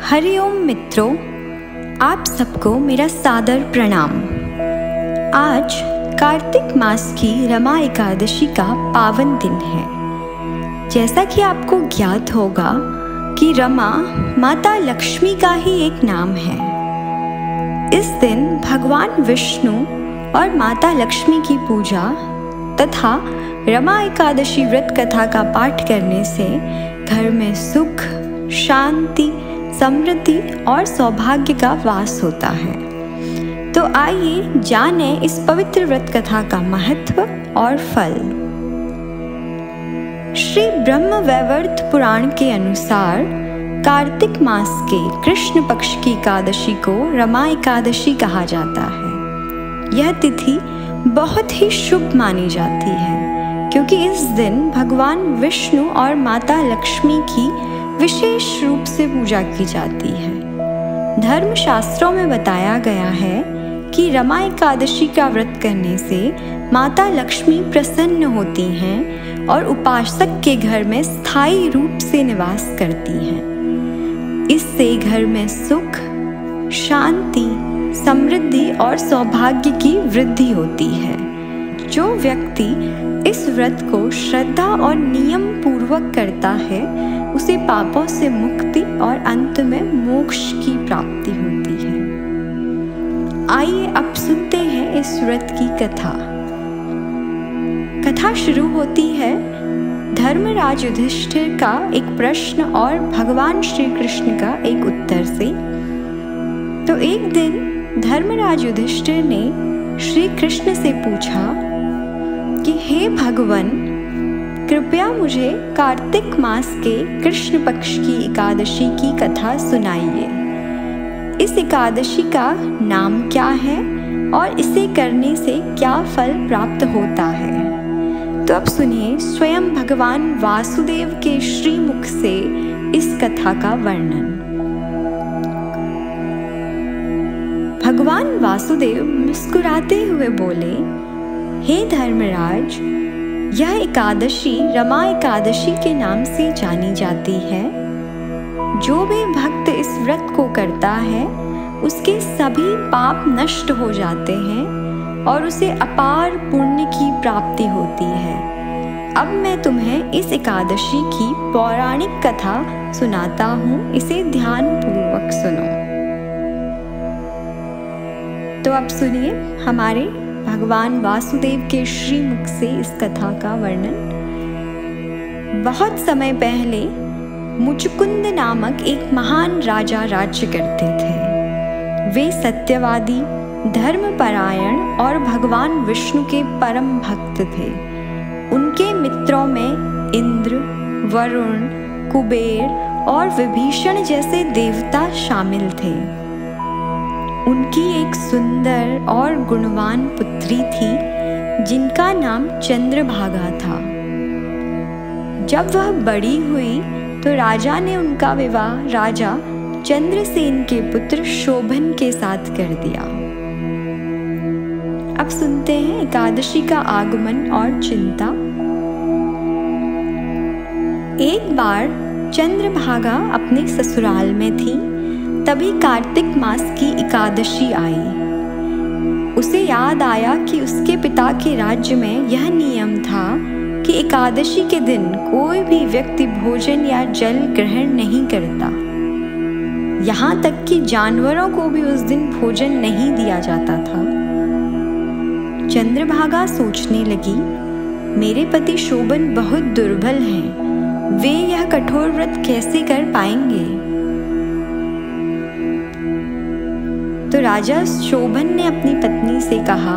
हरिओम मित्रों, आप सबको मेरा सादर प्रणाम। आज कार्तिक मास की रमा एकादशी का पावन दिन है। जैसा कि आपको ज्ञात होगा कि रमा माता लक्ष्मी का ही एक नाम है। इस दिन भगवान विष्णु और माता लक्ष्मी की पूजा तथा रमा एकादशी व्रत कथा का पाठ करने से घर में सुख, शांति, समृद्धि और सौभाग्य का वास होता है। तो आइए जाने इस पवित्र व्रत कथा का महत्व और फल। श्री ब्रह्म वैवर्त पुराण के अनुसार कार्तिक मास के कृष्ण पक्ष की एकादशी को रमा एकादशी कहा जाता है। यह तिथि बहुत ही शुभ मानी जाती है क्योंकि इस दिन भगवान विष्णु और माता लक्ष्मी की विशेष रूप से पूजा की जाती है। धर्म शास्त्रों में बताया गया है कि रमा एकादशी का व्रत करने से माता लक्ष्मी प्रसन्न होती हैं और उपासक के घर में स्थायी रूप से निवास करती हैं। इससे घर में सुख, शांति, समृद्धि और सौभाग्य की वृद्धि होती है। जो व्यक्ति इस व्रत को श्रद्धा और नियम पूर्वक करता है उसे पापों से मुक्ति और अंत में मोक्ष की प्राप्ति होती है। आइए अब सुनते हैं इस व्रत की कथा। कथा शुरू होती है धर्मराज युधिष्ठिर का एक प्रश्न और भगवान श्री कृष्ण का एक उत्तर से। तो एक दिन धर्मराज युधिष्ठिर ने श्री कृष्ण से पूछा कि हे भगवान, कृपया मुझे कार्तिक मास के कृष्ण पक्ष की एकादशी की कथा सुनाइए। इस एकादशी का नाम क्या है और इसे करने से क्या फल प्राप्त होता है? तो अब सुनिए स्वयं भगवान वासुदेव के श्रीमुख से इस कथा का वर्णन। भगवान वासुदेव मुस्कुराते हुए बोले, हे धर्मराज, यह एकादशी रमा एकादशी के नाम से जानी जाती है। जो भी भक्त इस व्रत को करता है उसके सभी पाप नष्ट हो जाते हैं और उसे अपार पुण्य की प्राप्ति होती है। अब मैं तुम्हें इस एकादशी की पौराणिक कथा सुनाता हूँ, इसे ध्यान पूर्वक सुनो। तो अब सुनिए हमारे भगवान वासुदेव के श्रीमुख से इस कथा का वर्णन। बहुत समय पहले मुचकुंद नामक एक महान राजा राज्य करते थे। वे सत्यवादी, धर्मपरायण और भगवान विष्णु के परम भक्त थे। उनके मित्रों में इंद्र, वरुण, कुबेर और विभीषण जैसे देवता शामिल थे। उनकी एक सुंदर और गुणवान पुत्री थी जिनका नाम चंद्रभागा था। जब वह बड़ी हुई तो राजा ने उनका विवाह राजा चंद्रसेन के पुत्र शोभन के साथ कर दिया। अब सुनते हैं एकादशी का आगमन और चिंता। एक बार चंद्रभागा अपने ससुराल में थी, तभी कार्तिक मास की एकादशी आई। उसे याद आया कि उसके पिता के राज्य में यह नियम था कि एकादशी के दिन कोई भी व्यक्ति भोजन या जल ग्रहण नहीं करता। यहाँ तक कि जानवरों को भी उस दिन भोजन नहीं दिया जाता था। चंद्रभागा सोचने लगी, मेरे पति शोभन बहुत दुर्बल हैं, वे यह कठोर व्रत कैसे कर पाएंगे? तो राजा शोभन ने अपनी पत्नी से कहा,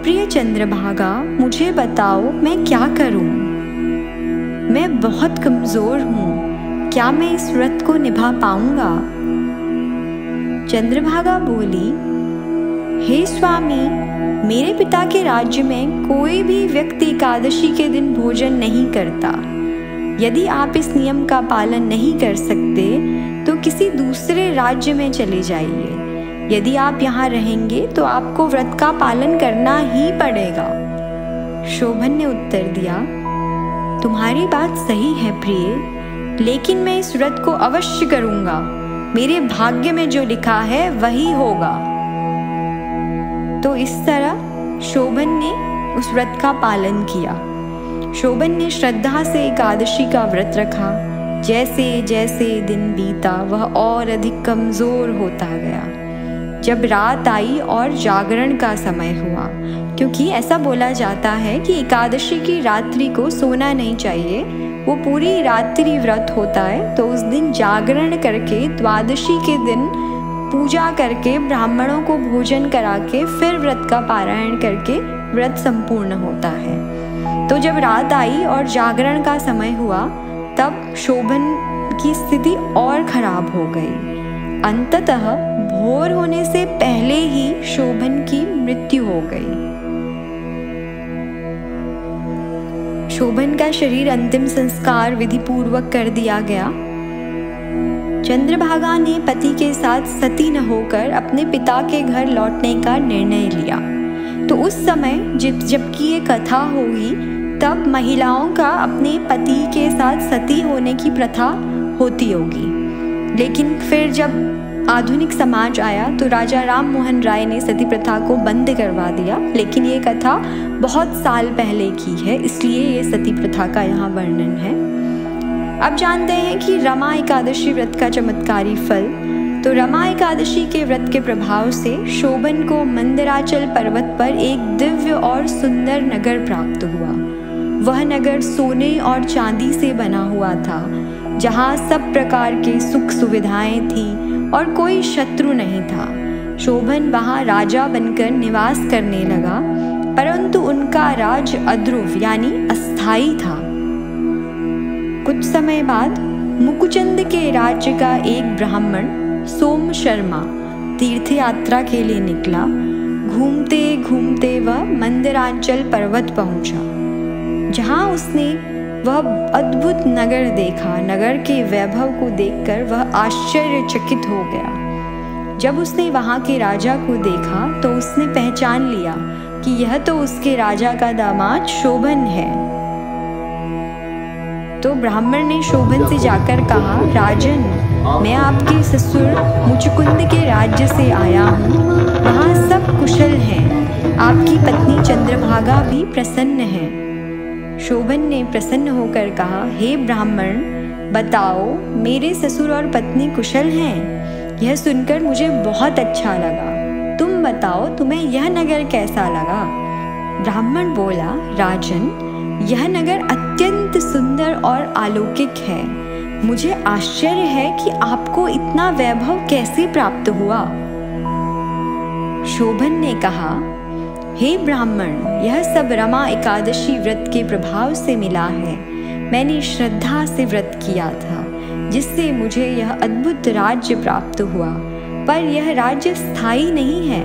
प्रिय चंद्रभागा, मुझे बताओ मैं क्या करूं? मैं बहुत कमजोर हूं, क्या मैं इस व्रत को निभा पाऊंगा? चंद्रभागा बोली, हे स्वामी, मेरे पिता के राज्य में कोई भी व्यक्ति एकादशी के दिन भोजन नहीं करता। यदि आप इस नियम का पालन नहीं कर सकते तो किसी दूसरे राज्य में चले जाइए। यदि आप यहाँ रहेंगे तो आपको व्रत का पालन करना ही पड़ेगा। शोभन ने उत्तर दिया, तुम्हारी बात सही है प्रिय, लेकिन मैं इस व्रत को अवश्य करूंगा। मेरे भाग्य में जो लिखा है वही होगा। तो इस तरह शोभन ने उस व्रत का पालन किया। शोभन ने श्रद्धा से एकादशी का व्रत रखा। जैसे जैसे दिन बीता वह और अधिक कमज़ोर होता गया। जब रात आई और जागरण का समय हुआ, क्योंकि ऐसा बोला जाता है कि एकादशी की रात्रि को सोना नहीं चाहिए, वो पूरी रात्रि व्रत होता है। तो उस दिन जागरण करके द्वादशी के दिन पूजा करके ब्राह्मणों को भोजन करा के फिर व्रत का पारायण करके व्रत संपूर्ण होता है। तो जब रात आई और जागरण का समय हुआ तब शोभन की स्थिति और खराब हो गई। अंततः भोर होने से पहले ही शोभन की मृत्यु हो गई। शोभन का शरीर अंतिम संस्कार विधि पूर्वक कर दिया गया। चंद्रभागा ने पति के साथ सती न होकर अपने पिता के घर लौटने का निर्णय लिया। तो उस समय जबकि ये कथा होगी तब महिलाओं का अपने पति के साथ सती होने की प्रथा होती होगी। लेकिन फिर जब आधुनिक समाज आया तो राजा राम मोहन राय ने सती प्रथा को बंद करवा दिया। लेकिन ये कथा बहुत साल पहले की है, इसलिए ये सती प्रथा का यहाँ वर्णन है। अब जानते हैं कि रमा एकादशी व्रत का चमत्कारी फल। तो रमा एकादशी के व्रत के प्रभाव से शोभन को मंदराचल पर्वत पर एक दिव्य और सुंदर नगर प्राप्त हुआ। वह नगर सोने और चांदी से बना हुआ था, जहाँ सब प्रकार के सुख सुविधाएं थी और कोई शत्रु नहीं था। शोभन वहाँ राजा बनकर निवास करने लगा, परंतु उनका राज अध्रुव यानी अस्थायी था। कुछ समय बाद मुकुचंद के राज्य का एक ब्राह्मण सोम शर्मा तीर्थ यात्रा के लिए निकला। घूमते घूमते वह मंदराचल पर्वत पहुंचा, जहां उसने वह अद्भुत नगर देखा। नगर के वैभव को देखकर वह आश्चर्यचकित हो गया। जब उसने वहां के राजा को देखा तो उसने पहचान लिया कि यह तो उसके राजा का दामाद शोभन है। तो ब्राह्मण ने शोभन से जाकर कहा, राजन, मैं आपके ससुर मुचुकुंद के राज्य से आया हूँ। वहाँ सब कुशल हैं। आपकी पत्नी चंद्रभागा भी प्रसन्न है। शोभन ने प्रसन्न होकर कहा, हे ब्राह्मण, बताओ मेरे ससुर और पत्नी कुशल हैं। यह सुनकर मुझे बहुत अच्छा लगा। तुम बताओ तुम्हें यह नगर कैसा लगा? ब्राह्मण बोला, राजन, यह नगर अत्यंत सुंदर और अलौकिक है। मुझे आश्चर्य है कि आपको इतना वैभव कैसे प्राप्त हुआ। शोभन ने कहा, हे ब्राह्मण, यह सब रमा एकादशी व्रत के प्रभाव से मिला है। मैंने श्रद्धा से व्रत किया था, जिससे मुझे यह अद्भुत राज्य प्राप्त हुआ। पर यह राज्य स्थायी नहीं है।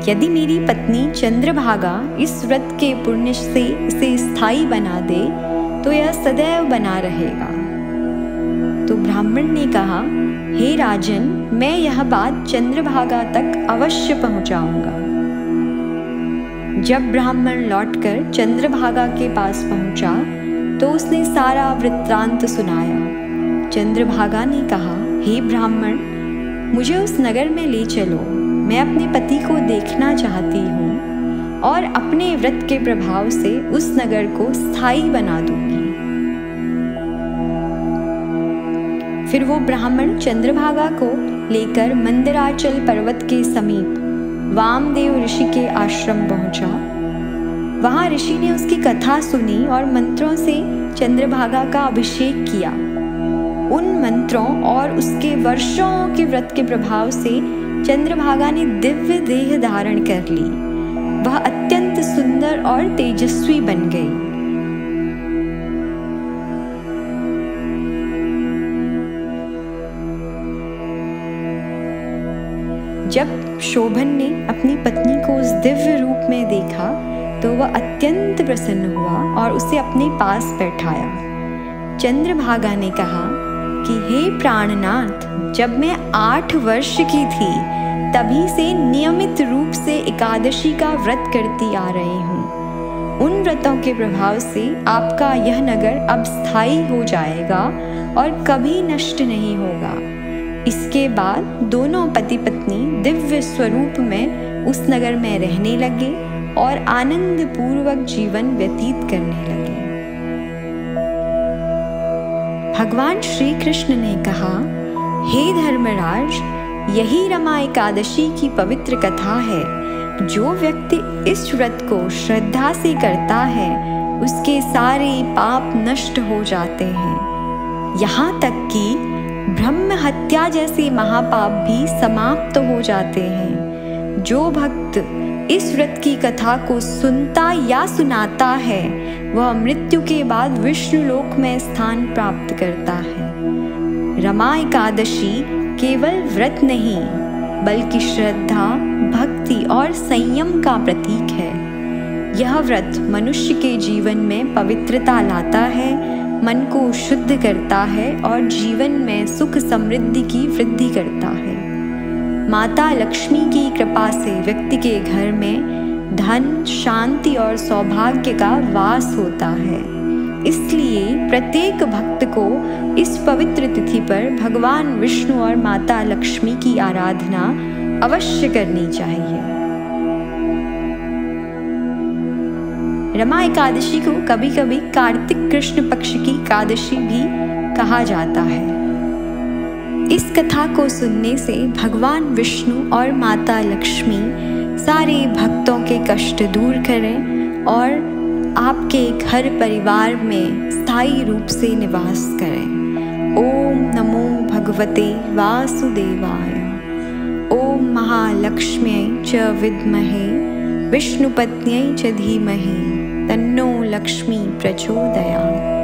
यदि मेरी पत्नी चंद्रभागा इस व्रत के पुण्य से इसे स्थायी बना दे तो यह सदैव बना रहेगा। तो ब्राह्मण ने कहा, हे राजन, मैं यह बात चंद्रभागा तक अवश्य पहुंचाऊंगा। जब ब्राह्मण लौटकर चंद्रभागा के पास पहुंचा तो उसने सारा वृत्तांत सुनाया। चंद्रभागा ने कहा, हे ब्राह्मण, मुझे उस नगर में ले चलो। मैं अपने पति को देखना चाहती हूँ और अपने व्रत के प्रभाव से उस नगर को स्थायी बना दूंगी। फिर वो ब्राह्मण चंद्रभागा को लेकर मंदराचल पर्वत के समीप वामदेव ऋषि के आश्रम पहुंचा। वहां ऋषि ने उसकी कथा सुनी और मंत्रों से चंद्रभागा का अभिषेक किया। उन मंत्रों और उसके वर्षों के व्रत के प्रभाव से चंद्रभागा ने दिव्य देह धारण कर ली। वह अत्यंत सुंदर और तेजस्वी बन गई। जब शोभन ने अपनी पत्नी को उस दिव्य रूप में देखा तो वह अत्यंत प्रसन्न हुआ और उसे अपने पास बैठाया। चंद्रभागा ने कहा कि हे प्राणनाथ, जब मैं 8 वर्ष की थी तभी से नियमित रूप से एकादशी का व्रत करती आ रही हूँ। उन व्रतों के प्रभाव से आपका यह नगर अब स्थायी हो जाएगा और कभी नष्ट नहीं होगा। इसके बाद दोनों पति पत्नी दिव्य स्वरूप में उस नगर में रहने लगे और आनंद पूर्वक जीवन व्यतीत करने लगे। भगवान श्री कृष्ण ने कहा, हे धर्मराज, यही रमा एकादशी की पवित्र कथा है। जो व्यक्ति इस व्रत को श्रद्धा से करता है उसके सारे पाप नष्ट हो जाते हैं। यहाँ तक कि ब्रह्म हत्या जैसे महापाप भी समाप्त हो जाते हैं। जो भक्त इस व्रत की कथा को सुनता या सुनाता है वह मृत्यु के बाद विष्णु लोक में स्थान प्राप्त करता है। रमा एकादशी केवल व्रत नहीं बल्कि श्रद्धा, भक्ति और संयम का प्रतीक है। यह व्रत मनुष्य के जीवन में पवित्रता लाता है, मन को शुद्ध करता है और जीवन में सुख समृद्धि की वृद्धि करता है। माता लक्ष्मी की कृपा से व्यक्ति के घर में धन, शांति और सौभाग्य का वास होता है। इसलिए प्रत्येक भक्त को इस पवित्र तिथि पर भगवान विष्णु और माता लक्ष्मी की आराधना अवश्य करनी चाहिए। रमा एकादशी को कभी कभी कार्तिक कृष्ण पक्ष की एकादशी भी कहा जाता है। इस कथा को सुनने से भगवान विष्णु और माता लक्ष्मी सारे भक्तों के कष्ट दूर करें और आपके घर परिवार में स्थायी रूप से निवास करें। ओम नमो भगवते वासुदेवाय। ओम महालक्ष्म्यै च विद्महे विष्णुपत्न्यै च धीमहि तन्नो लक्ष्मी प्रचोदयात्।